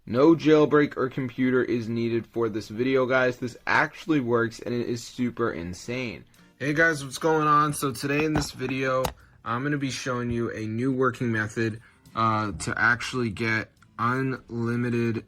No jailbreak or computer is needed for this video, guys. This actually works and it is super insane. Hey guys, what's going on? So today in this video, I'm going to be showing you a new working method to actually get unlimited,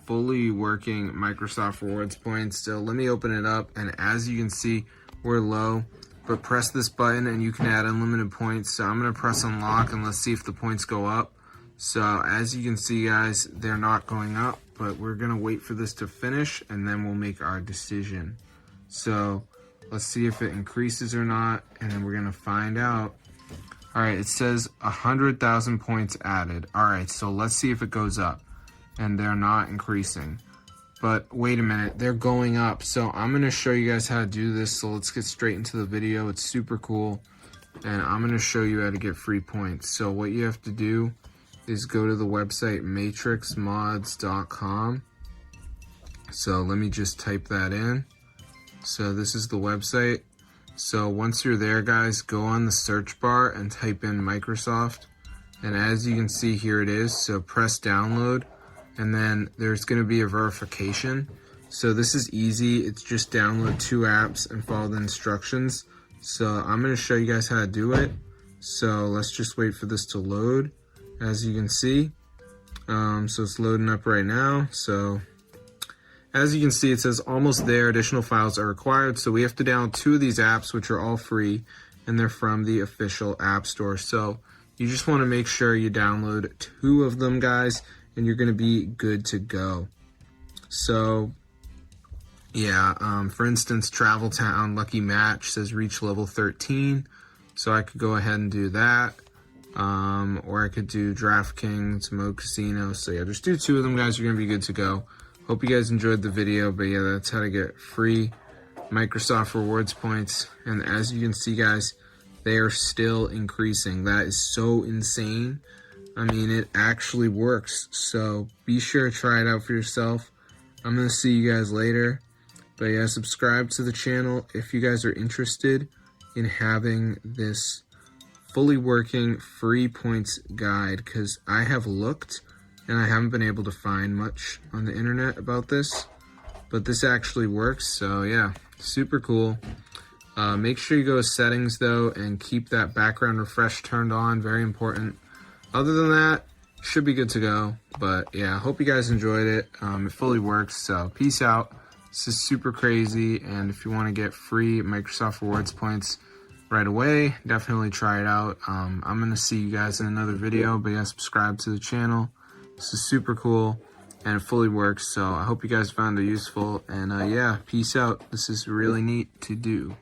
fully working Microsoft Rewards points. So let me open it up, and as you can see, we're low. But press this button and you can add unlimited points. So I'm going to press unlock and let's see if the points go up. So as you can see, guys, they're not going up, but we're going to wait for this to finish and then we'll make our decision. So let's see if it increases or not, and then we're going to find out. All right, it says 100,000 points added. All right, so let's see if it goes up, and they're not increasing. But wait a minute, they're going up. So I'm going to show you guys how to do this. So let's get straight into the video. It's super cool, and I'm going to show you how to get free points. So what you have to do is go to the website matrixmods.com. So let me just type that in. So this is the website. So once you're there, guys, go on the search bar and type in Microsoft. And as you can see, here it is. So press download, and then there's going to be a verification. So this is easy. It's just download 2 apps and follow the instructions. So I'm going to show you guys how to do it. So let's just wait for this to load. As you can see, so it's loading up right now. So as you can see, it says almost there, additional files are required. So we have to download 2 of these apps, which are all free, and they're from the official app store. So you just want to make sure you download 2 of them, guys, and you're going to be good to go. So yeah, for instance, Travel Town Lucky Match says reach level 13. So I could go ahead and do that. Or I could do DraftKings, Mo Casino. So yeah, just do 2 of them, guys. You're going to be good to go. Hope you guys enjoyed the video, but yeah, that's how to get free Microsoft Rewards points. And as you can see, guys, they are still increasing. That is so insane. I mean, it actually works. So be sure to try it out for yourself. I'm going to see you guys later. But yeah, subscribe to the channel if you guys are interested in having this fully working free points guide, because I have looked and I haven't been able to find much on the internet about this, but this actually works. So yeah, super cool. Make sure you go to settings though and keep that background refresh turned on, very important. Other than that, should be good to go. But yeah, hope you guys enjoyed it. It fully works, so peace out. This is super crazy, and if you want to get free Microsoft Rewards points right away, definitely try it out. I'm gonna see you guys in another video, but yeah, subscribe to the channel. This is super cool and it fully works, so I hope you guys found it useful, and yeah, peace out. This is really neat to do.